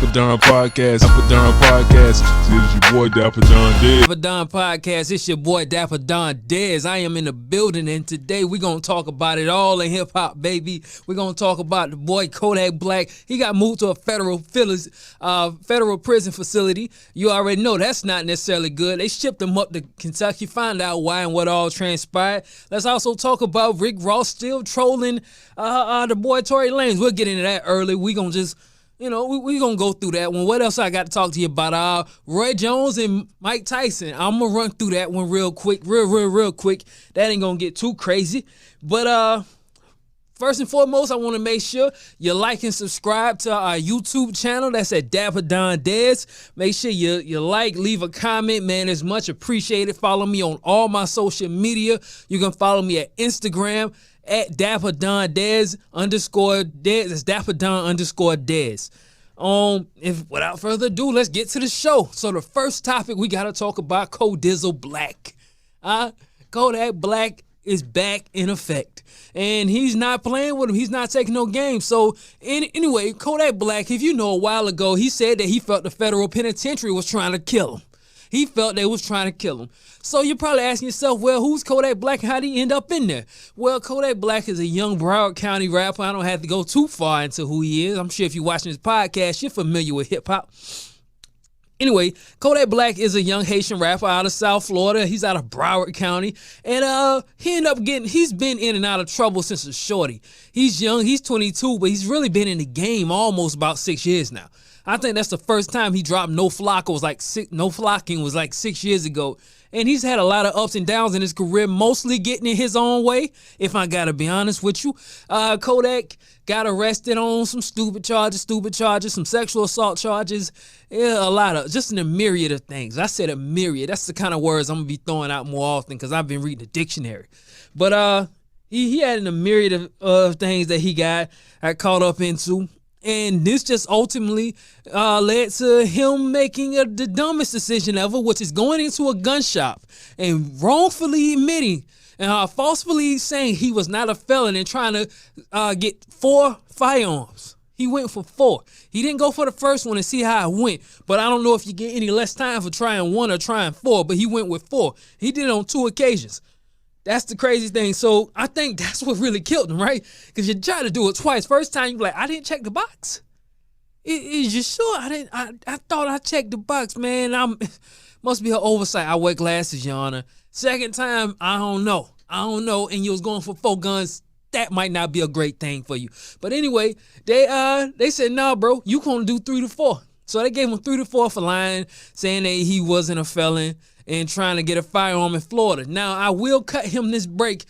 Dapper Don Podcast. Dapper Don Podcast. This is your boy Dapper Don Dez. Dapper Don Podcast. It's your boy Dapper Don Dez. I am in the building, and today we're going to talk about it all in hip-hop, baby. We're going to talk about the boy Kodak Black. He got moved to a federal prison facility. You already know that's not necessarily good. They shipped him up to Kentucky. Find out why and what all transpired. Let's also talk about Rick Ross still trolling the boy Tory Lanez. We'll get into that early. We're going to just... we're going to go through that one. What else I got to talk to you about? Roy Jones and Mike Tyson. I'm going to run through that one real quick. Real quick. That ain't going to get too crazy. But first and foremost, I want to make sure you like and subscribe to our YouTube channel. That's at Dapper Don Dez. Make sure you like, leave a comment, man. It's much appreciated. Follow me on all my social media. You can follow me at Instagram at Dapper Don Dez _Dez. It's Dapper Don _Dez. Without further ado, let's get to the show. So the first topic we gotta talk about Kodak Black. Kodak Black is back in effect, and he's not playing with him. He's not taking no games. So anyway, Kodak Black, if you know, a while ago, he said that he felt the federal penitentiary was trying to kill him. He felt they was trying to kill him. So you're probably asking yourself, well, who's Kodak Black and how did he end up in there? Well, Kodak Black is a young Broward County rapper. I don't have to go too far into who he is. I'm sure if you're watching this podcast, you're familiar with hip-hop. Anyway, Kodak Black is a young Haitian rapper out of South Florida. He's out of Broward County. And he's been in and out of trouble since a shorty. He's young, he's 22, but he's really been in the game almost about 6 years now. I think that's the first time he dropped No Flocking was like 6 years ago. And he's had a lot of ups and downs in his career, mostly getting in his own way, if I gotta be honest with you. Kodak got arrested on some stupid charges, some sexual assault charges, just a myriad of things. I said a myriad. That's the kind of words I'm gonna be throwing out more often because I've been reading the dictionary. But he had a myriad of things that he got caught up into. And this just ultimately led to him making the dumbest decision ever, which is going into a gun shop and wrongfully admitting and falsely saying he was not a felon and trying to get 4 firearms. He went for 4. He didn't go for the first one and see how it went. But I don't know if you get any less time for trying 1 or trying 4, but he went with 4. He did it on 2 occasions. That's the crazy thing. So I think that's what really killed him, right? Because you try to do it twice. First time you be like, I didn't check the box. Is you sure? I thought I checked the box, man. Must be an oversight. I wear glasses, Your Honor. Second time, I don't know. And you was going for 4 guns. That might not be a great thing for you. But anyway, they said, nah, bro, you gonna do 3 to 4. So they gave him 3 to 4 for lying, saying that he wasn't a felon and trying to get a firearm in Florida. Now, I will cut him this break.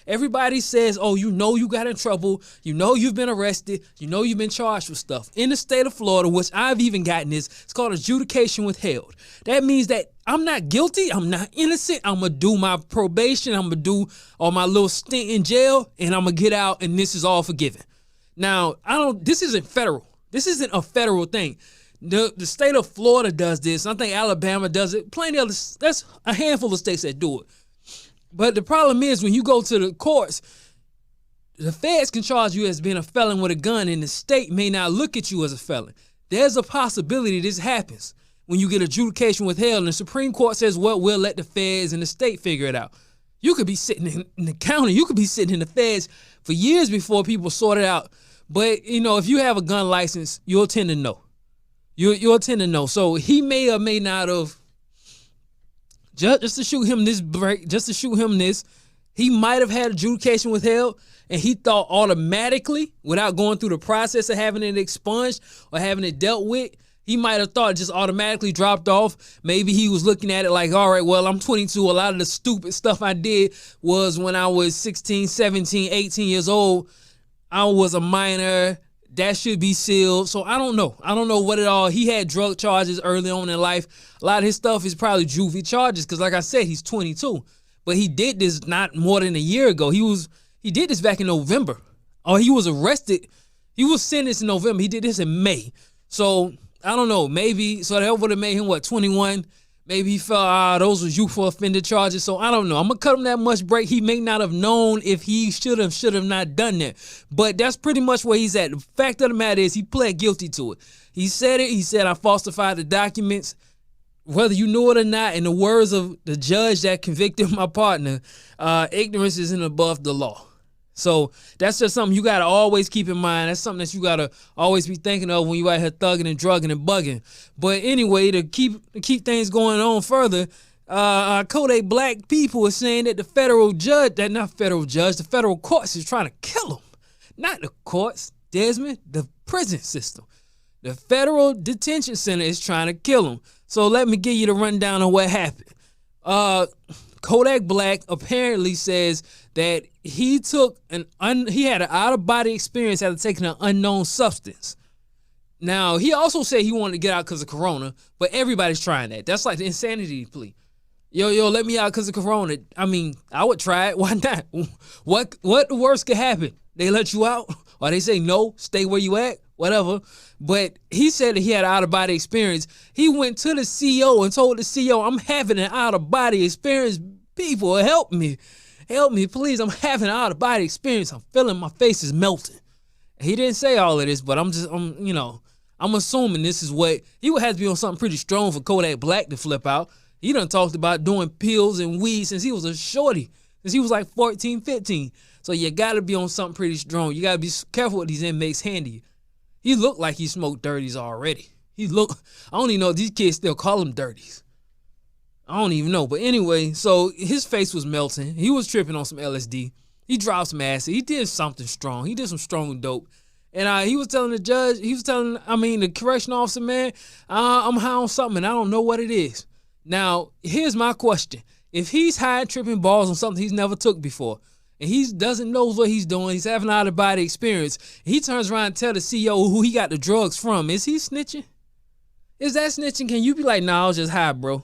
Everybody says, oh, you got in trouble. You've been arrested. You've been charged with stuff. In the state of Florida, which I've even gotten this, it's called adjudication withheld. That means that I'm not guilty. I'm not innocent. I'm going to do my probation. I'm going to do all my little stint in jail, and I'm going to get out, and this is all forgiven. Now, this isn't federal. This isn't a federal thing. The state of Florida does this. I think Alabama does it. Plenty of that's a handful of states that do it. But the problem is when you go to the courts, the feds can charge you as being a felon with a gun, and the state may not look at you as a felon. There's a possibility this happens when you get adjudication withheld, and the Supreme Court says, well, we'll let the feds and the state figure it out. You could be sitting in the county. You could be sitting in the feds for years before people sort it out. But, if you have a gun license, you'll tend to know. You'll tend to know. So he may or may not have, just to shoot him this, he might have had adjudication withheld, and he thought automatically, without going through the process of having it expunged or having it dealt with, he might have thought it just automatically dropped off. Maybe he was looking at it like, all right, well, I'm 22. A lot of the stupid stuff I did was when I was 16, 17, 18 years old. I was a minor. That should be sealed. So I don't know. I don't know what it all. He had drug charges early on in life. A lot of his stuff is probably juvie charges because, like I said, he's 22. But he did this not more than a year ago. He did this back in November. Or he was arrested. He was sentenced in November. He did this in May. So I don't know. Maybe. So that would have made him, 21? Maybe he felt, those was youthful offender charges. So I don't know. I'm going to cut him that much break. He may not have known if he should have not done that. But that's pretty much where he's at. The fact of the matter is he pled guilty to it. He said it. He said, I falsified the documents. Whether you knew it or not, in the words of the judge that convicted my partner, ignorance isn't above the law. So that's just something you got to always keep in mind. That's something that you got to always be thinking of when you out here thugging and drugging and bugging. But anyway, to keep things going on further, Kodak Black people are saying that the federal courts is trying to kill him. Not the courts, Desmond, the prison system. The federal detention center is trying to kill him. So let me give you the rundown of what happened. Kodak Black apparently says that he had an out-of-body experience after taking an unknown substance. Now, he also said he wanted to get out because of corona, but everybody's trying that. That's like the insanity plea. Yo, let me out because of corona. I mean, I would try it. Why not? What worse could happen? They let you out? Or they say, no, stay where you at? Whatever. But he said that he had an out-of-body experience. He went to the CEO and told the CEO, I'm having an out-of-body experience. People, help me. Help me, please. I'm having an out-of-body experience. I'm feeling my face is melting. He didn't say all of this, but I'm assuming this is what, he would have to be on something pretty strong for Kodak Black to flip out. He done talked about doing pills and weed since he was a shorty, since he was like 14, 15. So you got to be on something pretty strong. You got to be careful what these inmates hand you. He looked like he smoked dirties already. I don't even know if these kids still call him dirties. I don't even know. But anyway, so his face was melting. He was tripping on some LSD. He dropped some acid. He did something strong. He did some strong dope. And he was telling the judge, the correctional officer, man, I'm high on something and I don't know what it is. Now, here's my question. If he's high tripping balls on something he's never took before, and he doesn't know what he's doing, he's having an out-of-body experience, he turns around and tell the CEO who he got the drugs from, is he snitching? Is that snitching? Can you be like, nah, I was just high, bro.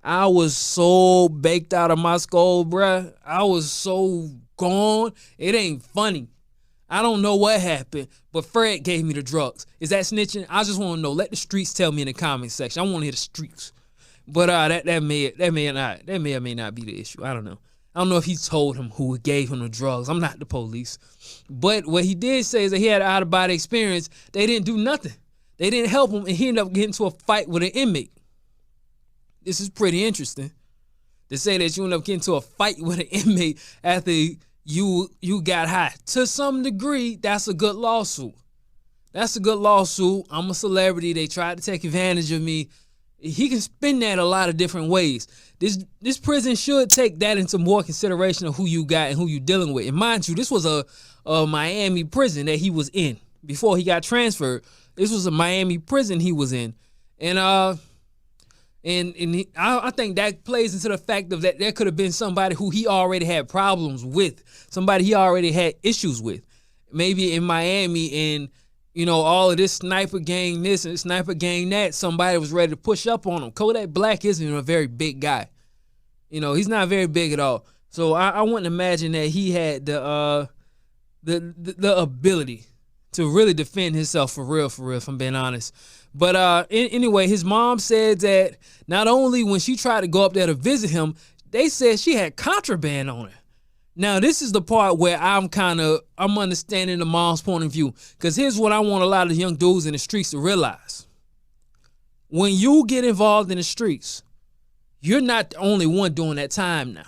I was so baked out of my skull, bruh. I was so gone. It ain't funny. I don't know what happened, but Fred gave me the drugs. Is that snitching? I just want to know. Let the streets tell me in the comment section. I want to hear the streets. But that may or may not be the issue. I don't know. I don't know if he told him who gave him the drugs. I'm not the police. But what he did say is that he had an out-of-body experience. They didn't do nothing. They didn't help him, and he ended up getting into a fight with an inmate. This is pretty interesting. To say that you end up getting into a fight with an inmate after you got high. To some degree, that's a good lawsuit. That's a good lawsuit. I'm a celebrity. They tried to take advantage of me. He can spin that a lot of different ways. This prison should take that into more consideration of who you got and who you dealing with. And mind you, this was a Miami prison that he was in before he got transferred. This was a Miami prison he was in. And I think that plays into the fact of that there could have been somebody who he already had problems with, somebody he already had issues with. Maybe in Miami, and all of this sniper gang this and sniper gang that, somebody was ready to push up on him. Kodak Black isn't a very big guy. He's not very big at all. So I wouldn't imagine that he had the ability to really defend himself for real, if I'm being honest. But anyway, his mom said that not only when she tried to go up there to visit him, they said she had contraband on her. Now, this is the part where I'm understanding the mom's point of view. Because here's what I want a lot of young dudes in the streets to realize. When you get involved in the streets, you're not the only one doing that time now.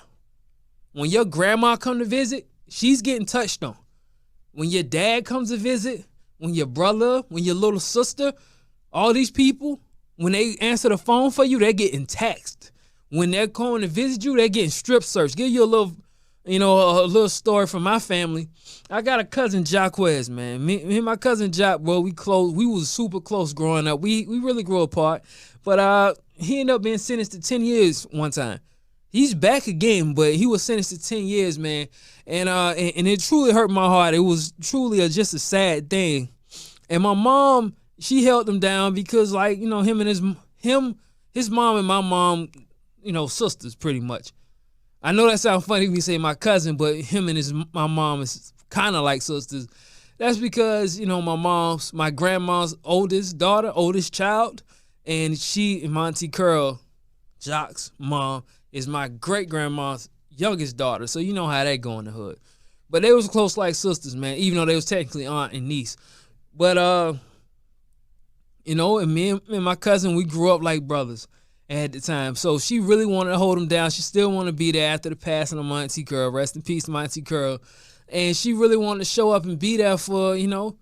When your grandma come to visit, she's getting touched on. When your dad comes to visit, when your brother, when your little sister, all these people, when they answer the phone for you, they're getting taxed. When they're going to visit you, they're getting strip searched. Give you a little story from my family. I got a cousin, Jacquez, man. Me and my cousin Jack, bro, we close. We was super close growing up. We really grew apart. But he ended up being sentenced to 10 years one time. He's back again, but he was sentenced to 10 years, man. And it truly hurt my heart. It was truly just a sad thing. And my mom, she held him down because, him and his mom and my mom, sisters pretty much. I know that sounds funny when you say my cousin, but him and my mom is kind of like sisters. That's because, my grandma's oldest daughter, oldest child, and she and my Auntie Curl, Jock's mom is my great-grandma's youngest daughter, so you know how that go in the hood. But they was close like sisters, man, even though they was technically aunt and niece. But, you know, and me and my cousin, we grew up like brothers at the time. So she really wanted to hold him down. She still wanted to be there after the passing of my Auntie Curl. Rest in peace, my Auntie Curl. And she really wanted to show up and be there for, you know,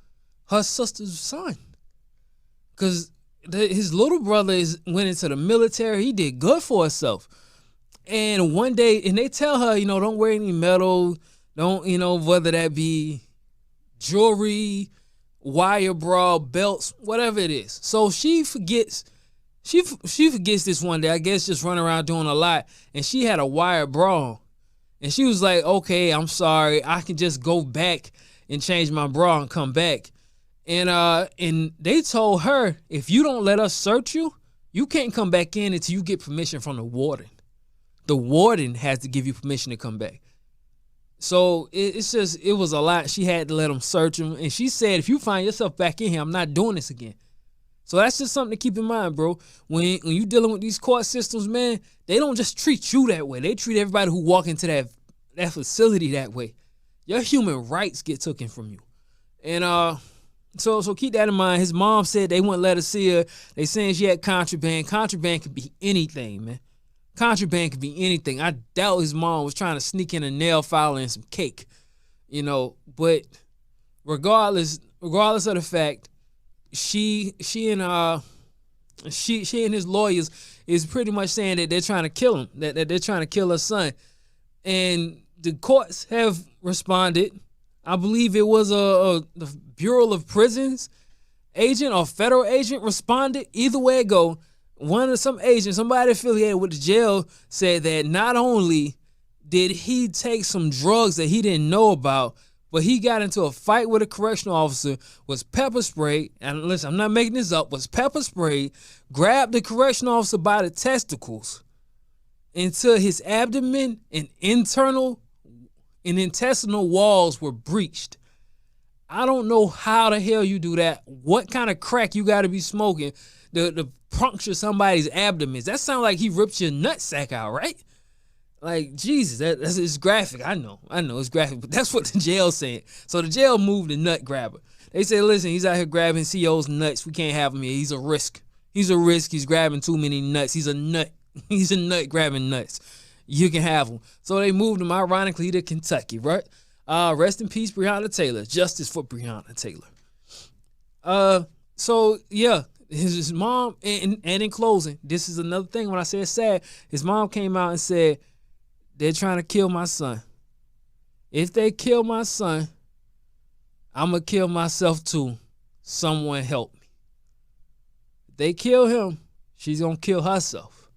her sister's son. Because his little brother went into the military. He did good for himself. And one day, and they tell her, you know, don't wear any metal. Don't, you know, whether that be jewelry, wire bra, belts, whatever it is. So she forgets this one day, I guess just running around doing a lot, and she had a wire bra on. And she was like, okay, I'm sorry. I can just go back and change my bra and come back. And they told her, if you don't let us search you, you can't come back in until you get permission from the warden. The warden has to give you permission to come back. So it was a lot. She had to let them search him. And she said, if you find yourself back in here, I'm not doing this again. So that's just something to keep in mind, bro. When you dealing with these court systems, man, they don't just treat you that way. They treat everybody who walk into that facility that way. Your human rights get taken from you. And so keep that in mind. His mom said they wouldn't let her see her. They saying she had contraband. Contraband could be anything, man. Contraband could be anything. I doubt his mom was trying to sneak in a nail file and some cake, you know. But regardless of the fact, she and his lawyers is pretty much saying that they're trying to kill him, that they're trying to kill her son. And the courts have responded. I believe it was the Bureau of Prisons agent or federal agent responded. Either way it go, some agent, somebody affiliated with the jail, said that not only did he take some drugs that he didn't know about, but he got into a fight with a correctional officer, was pepper sprayed, and listen, I'm not making this up, was pepper sprayed, grabbed the correctional officer by the testicles until his abdomen and internal and intestinal walls were breached. I don't know how the hell you do that. What kind of crack you got to be smoking to puncture somebody's abdomen? That sounds like he ripped your nutsack out, right? Like, Jesus, it's graphic. I know it's graphic, but that's what the jail's saying. So the jail moved the nut grabber. They said, listen, he's out here grabbing CO's nuts. We can't have him here. He's a risk. He's grabbing too many nuts. He's a nut. He's a nut grabbing nuts. You can have him. So they moved him, ironically, to Kentucky, right? Rest in peace, Breonna Taylor. Justice for Breonna Taylor. So, yeah, his mom, and in closing, this is another thing when I say it's sad, his mom came out and said, they're trying to kill my son. If they kill my son, I'm going to kill myself too. Someone help me. If they kill him, she's going to kill herself.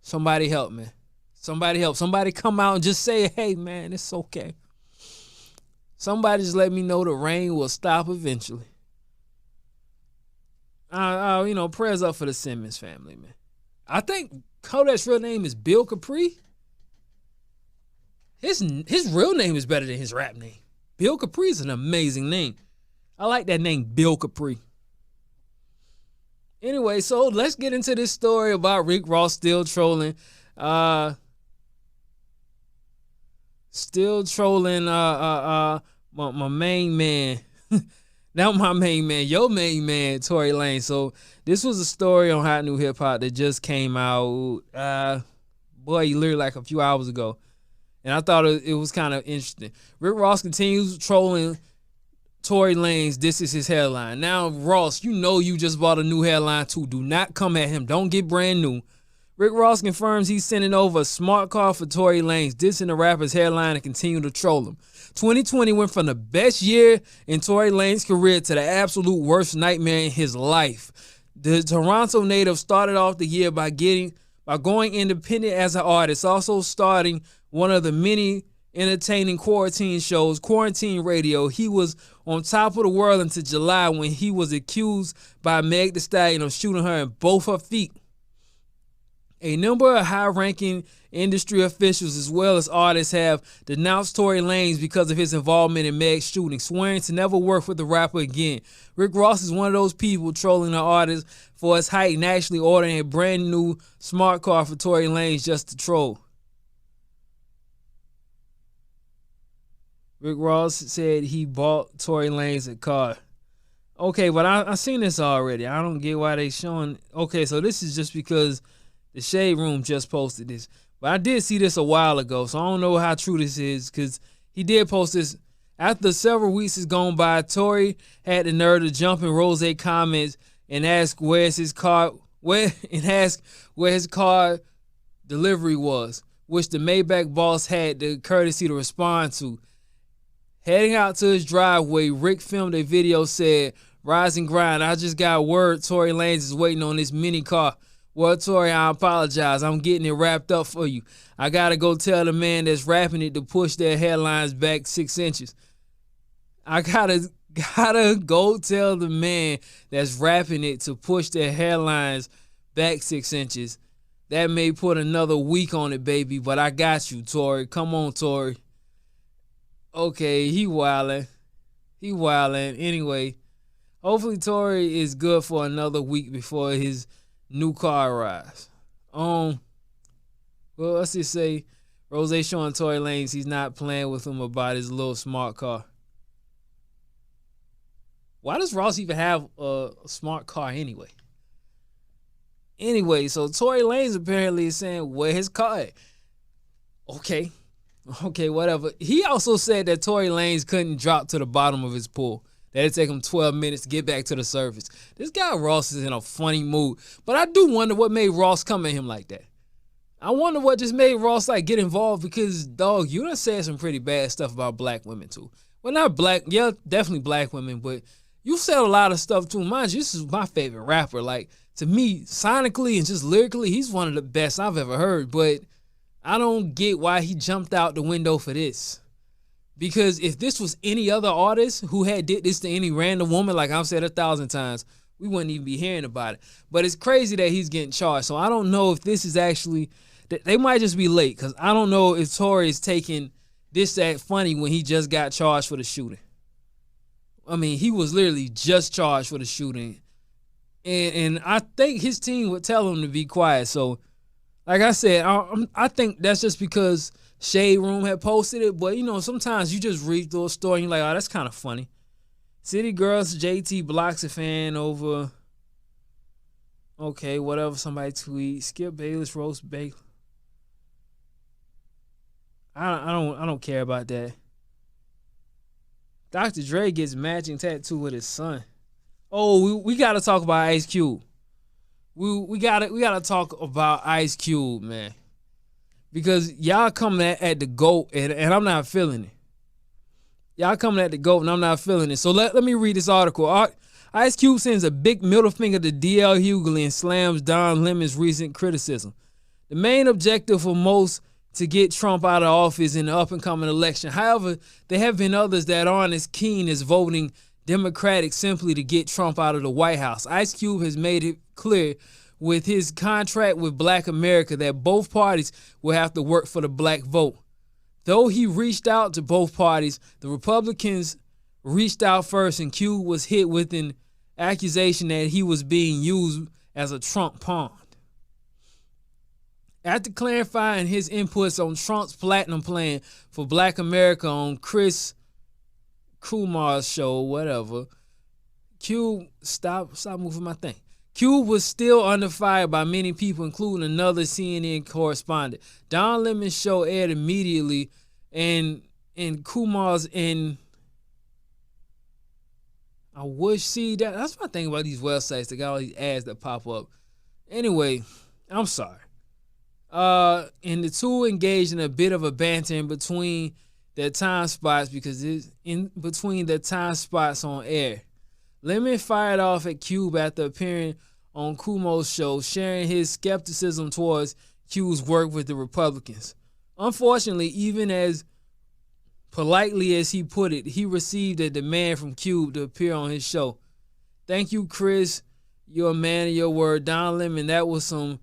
Somebody help me. Somebody help. Somebody come out and just say, hey, man, it's okay. Somebody just let me know the rain will stop eventually. Prayers up for the Simmons family, man. I think Kodak's real name is Bill Capri. His real name is better than his rap name. Bill Capri is an amazing name. I like that name, Bill Capri. Anyway, so let's get into this story about Rick Ross still trolling. My main man. Not my main man, your main man, Tory Lanez. So this was a story on Hot New Hip Hop that just came out, literally like a few hours ago. And I thought it was kind of interesting. Rick Ross continues trolling Tory Lanez. This is his headline. Now, Ross, you know you just bought a new headline too. Do not come at him. Don't get brand new. Rick Ross confirms he's sending over a smart car for Tory Lanez, dissing the rapper's headline and continue to troll him. 2020 went from the best year in Tory Lanez's career to the absolute worst nightmare in his life. The Toronto native started off the year by going independent as an artist, also starting one of the many entertaining quarantine shows, Quarantine Radio. He was on top of the world until July when he was accused by Meg Thee Stallion of shooting her in both her feet. A number of high-ranking industry officials as well as artists have denounced Tory Lanez because of his involvement in Meg's shooting, swearing to never work with the rapper again. Rick Ross is one of those people trolling the artist for his height and actually ordering a brand new smart car for Tory Lanez just to troll. Rick Ross said he bought Tory Lanez a car. Okay, but I seen this already. I don't get why they showing. Okay, so this is just because the Shade Room just posted this. But I did see this a while ago, so I don't know how true this is, because he did post this. After several weeks has gone by, Tory had the nerve to jump in Rose comments and ask where his car delivery was, which the Maybach boss had the courtesy to respond to. Heading out to his driveway, Rick filmed a video, said, "Rise and grind. I just got word Tory Lanez is waiting on this mini car. Well, Tory, I apologize. I'm getting it wrapped up for you. I gotta go tell the man that's rapping it to push their headlines back 6 inches. I gotta go tell the man that's rapping it to push their headlines back 6 inches. That may put another week on it, baby, but I got you, Tory. Come on, Tory." Okay, he wildin'. Anyway, hopefully Tory is good for another week before his new car arrives. Well, let's just say Rose showing Tory Lanez he's not playing with him about his little smart car. Why does Ross even have a smart car anyway? Anyway, so Tory Lanez apparently is saying where his car at. Okay, whatever. He also said that Tory Lanez couldn't drop to the bottom of his pool. That it'd take him 12 minutes to get back to the surface. This guy Ross is in a funny mood. But I do wonder what made Ross come at him like that. I wonder what just made Ross get involved, because, dog, you done said some pretty bad stuff about black women too. Well, not black, yeah, definitely black women, but you said a lot of stuff too. Mind you, this is my favorite rapper. To me, sonically and just lyrically, he's one of the best I've ever heard. But I don't get why he jumped out the window for this. Because if this was any other artist who had did this to any random woman, like I've said 1,000 times, we wouldn't even be hearing about it. But it's crazy that he's getting charged. So I don't know if this is actually, they might just be late, because I don't know if Tory is taking this that funny when he just got charged for the shooting. I mean, he was literally just charged for the shooting. And I think his team would tell him to be quiet. So, like I said, I think that's just because Shade Room had posted it. But, sometimes you just read through a story and you're like, oh, that's kind of funny. City Girls JT blocks a fan over, okay, whatever somebody tweets. Skip Bayless roast Bayless. I don't care about that. Dr. Dre gets matching tattoo with his son. Oh, we gotta talk about Ice Cube. We gotta talk about Ice Cube, man. Because y'all coming at the GOAT and I'm not feeling it. Y'all coming at the GOAT and I'm not feeling it. So let me read this article. Ice Cube sends a big middle finger to D.L. Hughley and slams Don Lemon's recent criticism. The main objective for most to get Trump out of office in the up-and-coming election. However, there have been others that aren't as keen as voting Democratic simply to get Trump out of the White House. Ice Cube has made it clear with his contract with Black America that both parties will have to work for the black vote. Though he reached out to both parties, the Republicans reached out first, and Cube was hit with an accusation that he was being used as a Trump pawn. After clarifying his inputs on Trump's platinum plan for Black America on Chris Kumar's show, whatever, Cube, stop moving my thing. Cube was still under fire by many people, including another CNN correspondent. Don Lemon's show aired immediately, and Kumar's in. I wish, see, that's my thing about these websites. They got all these ads that pop up. Anyway, I'm sorry. And the two engaged in a bit of a banter in between their time spots, because it's in between their time spots on air. Lemon fired off at Cube after appearing on Kumo's show, sharing his skepticism towards Cube's work with the Republicans. Unfortunately, even as politely as he put it, he received a demand from Cube to appear on his show. "Thank you, Chris. You're a man of your word." Don Lemon, that was some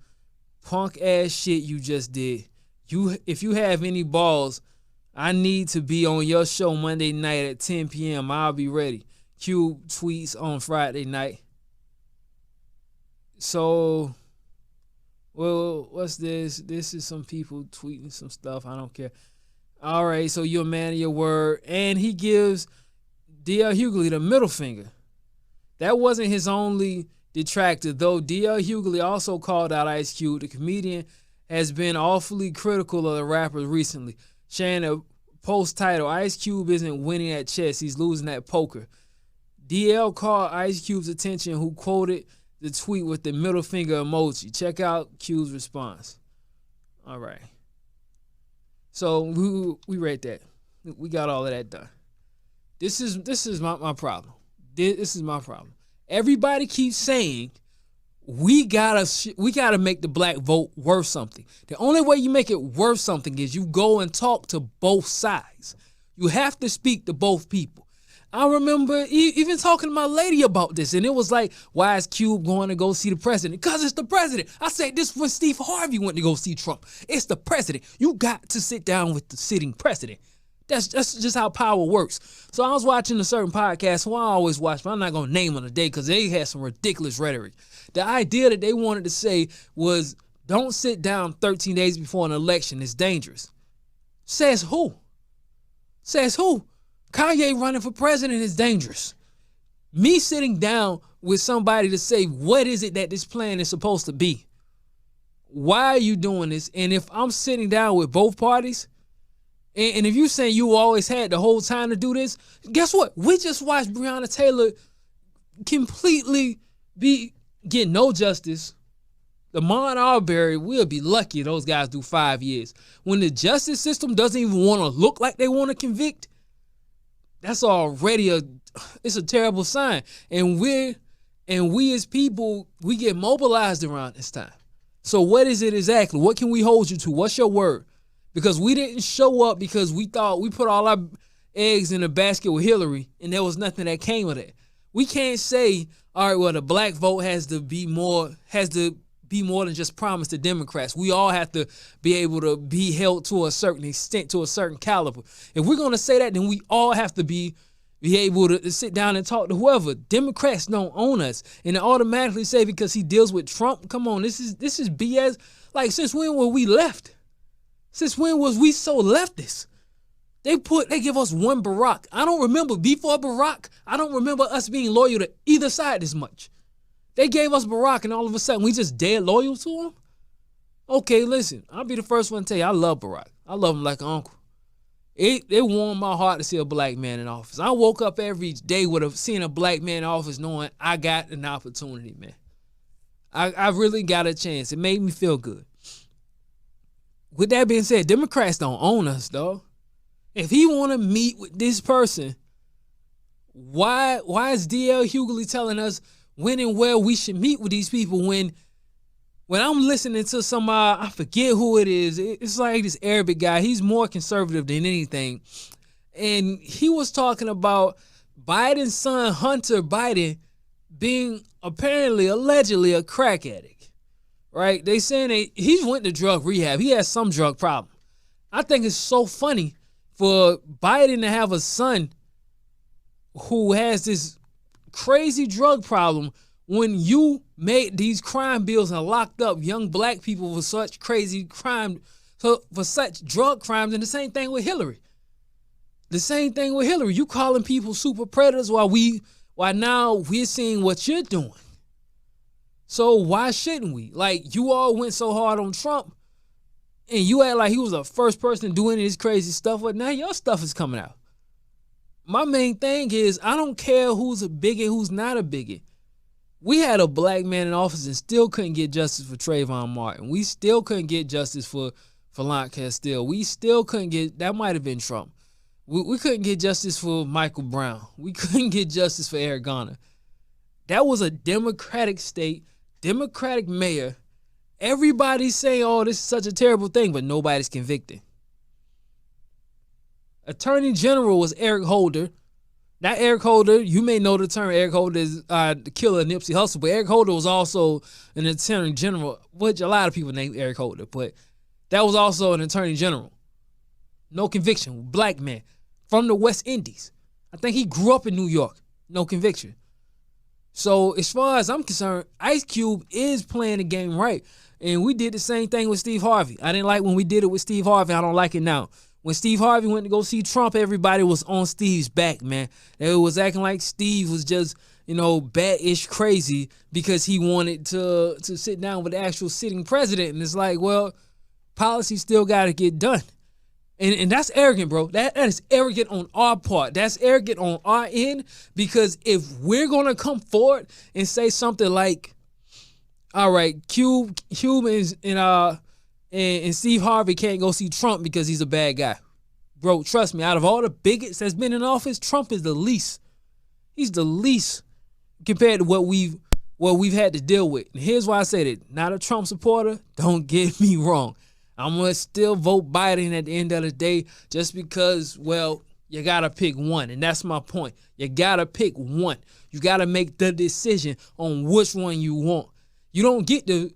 punk ass shit you just did. If you have any balls, I need to be on your show Monday night at 10 p.m. I'll be ready. Cube tweets on Friday night. So, well, what's this? This is some people tweeting some stuff. I don't care. All right, so you're a man of your word. And he gives D.L. Hughley the middle finger. That wasn't his only detractor, though. D.L. Hughley also called out Ice Cube. The comedian has been awfully critical of the rapper recently, sharing a post title, Ice Cube isn't winning at chess, he's losing at poker. DL called Ice Cube's attention, who quoted the tweet with the middle finger emoji. Check out Cube's response. All right. So we read that. We got all of that done. This is my problem. This is my problem. Everybody keeps saying we gotta make the black vote worth something. The only way you make it worth something is you go and talk to both sides. You have to speak to both people. I remember even talking to my lady about this, and it was like, why is Cube going to go see the president? Because it's the president. I said this when Steve Harvey went to go see Trump. It's the president. You got to sit down with the sitting president. That's just how power works. So I was watching a certain podcast, who I always watch, but I'm not going to name them today because they had some ridiculous rhetoric. The idea that they wanted to say was, don't sit down 13 days before an election. It's dangerous. Says who? Says who? Kanye running for president is dangerous. Me sitting down with somebody to say, what is it that this plan is supposed to be? Why are you doing this? And if I'm sitting down with both parties, and if you saying you always had the whole time to do this, guess what? We just watched Breonna Taylor completely get no justice. Ahmaud Arbery, we'll be lucky those guys do 5 years. When the justice system doesn't even want to look like they want to convict, that's already it's a terrible sign. And we as people, we get mobilized around this time. So what is it exactly? What can we hold you to? What's your word? Because we didn't show up because we thought we put all our eggs in a basket with Hillary and there was nothing that came of that. We can't say, all right, well, the black vote has to be more than just promised to Democrats. We all have to be able to be held to a certain extent, to a certain caliber. If we're going to say that, then we all have to be able to sit down and talk to whoever. Democrats don't own us. And they automatically say because he deals with Trump, come on, this is BS. Like, since when were we left? Since when was we so leftist? They give us one Barack. I don't remember before Barack. I don't remember us being loyal to either side this much. They gave us Barack and all of a sudden we just dead loyal to him? Okay, listen, I'll be the first one to tell you I love Barack. I love him like an uncle. It warmed my heart to see a black man in office. I woke up every day with seeing a black man in office knowing I got an opportunity, man. I really got a chance. It made me feel good. With that being said, Democrats don't own us, though. If he want to meet with this person, why is D.L. Hughley telling us when and where we should meet with these people when I'm listening to somebody, I forget who it is. It's like this Arabic guy. He's more conservative than anything. And he was talking about Biden's son, Hunter Biden, being allegedly a crack addict. Right? They saying he went to drug rehab. He has some drug problem. I think it's so funny for Biden to have a son who has this crazy drug problem when you made these crime bills and locked up young black people for such crazy crime, for such drug crimes. And the same thing with Hillary. You calling people super predators while now we're seeing what you're doing. So why shouldn't we? Like, you all went so hard on Trump and you act like he was the first person doing this crazy stuff, but now your stuff is coming out. My main thing is I don't care who's a bigot, who's not a bigot. We had a black man in office and still couldn't get justice for Trayvon Martin. We still couldn't get justice for Philando Castile. We still couldn't get, that might have been Trump. We couldn't get justice for Michael Brown. We couldn't get justice for Eric Garner. That was a Democratic state, Democratic mayor. Everybody's saying, oh, this is such a terrible thing, but nobody's convicted. Attorney General was Eric Holder. Not Eric Holder. You may know the term Eric Holder is the killer of Nipsey Hussle, but Eric Holder was also an attorney general, which a lot of people name Eric Holder, but that was also an attorney general. No conviction. Black man from the West Indies. I think he grew up in New York. No conviction. So as far as I'm concerned, Ice Cube is playing the game right. And we did the same thing with Steve Harvey. I didn't like when we did it with Steve Harvey. I don't like it now. When Steve Harvey went to go see Trump, everybody was on Steve's back, man. They was acting like Steve was just, bad-ish crazy because he wanted to sit down with the actual sitting president. And it's like, well, policy still got to get done. And that's arrogant, bro. That is arrogant on our part. That's arrogant on our end, because if we're going to come forward and say something like, all right, Cube and Steve Harvey can't go see Trump because he's a bad guy. Bro, trust me, out of all the bigots that's been in office, Trump is the least. He's the least compared to what we've had to deal with. And here's why I say that. Not a Trump supporter, don't get me wrong. I'm going to still vote Biden at the end of the day just because, well, you got to pick one. And that's my point. You got to pick one. You got to make the decision on which one you want. You don't get to,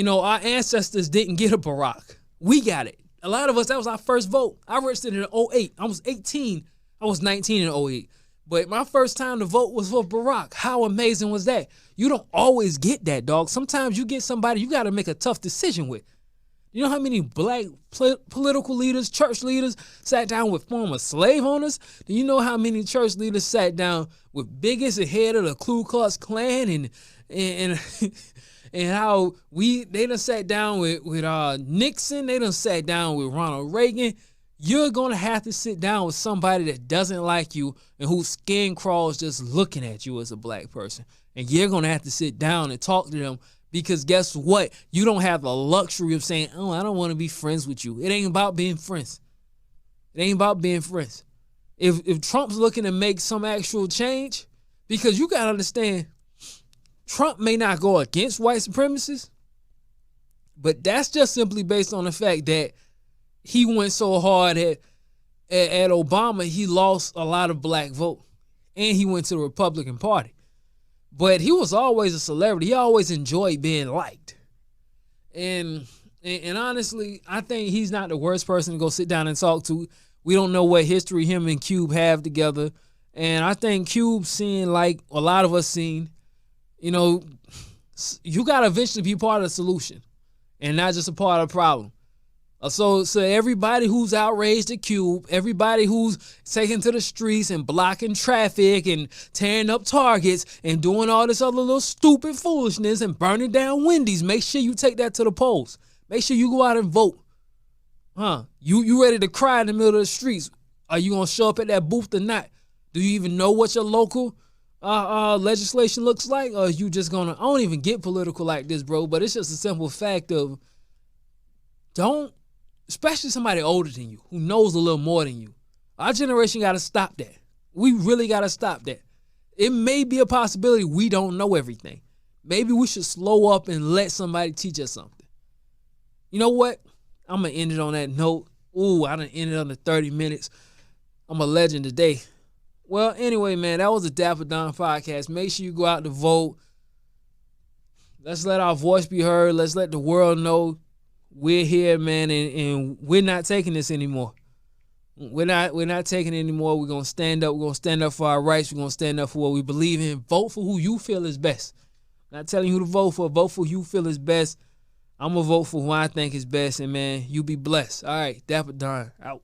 our ancestors didn't get a Barack. We got it. A lot of us, that was our first vote. I registered in 2008. I was 18. I was 19 in 2008. But my first time to vote was for Barack. How amazing was that? You don't always get that, dog. Sometimes you get somebody you got to make a tough decision with. You know how many black political leaders, church leaders sat down with former slave owners? Do you know how many church leaders sat down with biggest and head of the Ku Klux Klan and how they done sat down with Nixon, they done sat down with Ronald Reagan? You're going to have to sit down with somebody that doesn't like you and whose skin crawls just looking at you as a black person. And you're going to have to sit down and talk to them. Because guess what? You don't have the luxury of saying, oh, I don't want to be friends with you. It ain't about being friends. It ain't about being friends. If Trump's looking to make some actual change, because you got to understand, Trump may not go against white supremacists, but that's just simply based on the fact that he went so hard at Obama, he lost a lot of black vote. And he went to the Republican Party. But he was always a celebrity. He always enjoyed being liked. And honestly, I think he's not the worst person to go sit down and talk to. We don't know what history him and Cube have together. And I think Cube seen, like a lot of us seen, you got to eventually be part of the solution and not just a part of the problem. So everybody who's outraged at Cube, everybody who's taking to the streets and blocking traffic and tearing up Targets and doing all this other little stupid foolishness and burning down Wendy's, make sure you take that to the polls. Make sure you go out and vote. You ready to cry in the middle of the streets? Are you going to show up at that booth or not? Do you even know what your local legislation looks like? Or are you just going to, I don't even get political like this, bro, but it's just a simple fact of especially somebody older than you, who knows a little more than you. Our generation got to stop that. We really got to stop that. It may be a possibility we don't know everything. Maybe we should slow up and let somebody teach us something. You know what? I'm going to end it on that note. Ooh, I done ended under 30 minutes. I'm a legend today. Well, anyway, man, that was the Dapper Don Podcast. Make sure you go out to vote. Let's let our voice be heard. Let's let the world know we're here, man, and we're not taking this anymore. We're not taking it anymore. We're going to stand up. We're going to stand up for our rights. We're going to stand up for what we believe in. Vote for who you feel is best. Not telling you who to vote for. Vote for who you feel is best. I'm going to vote for who I think is best. And, man, you be blessed. All right, Dapper Don, out.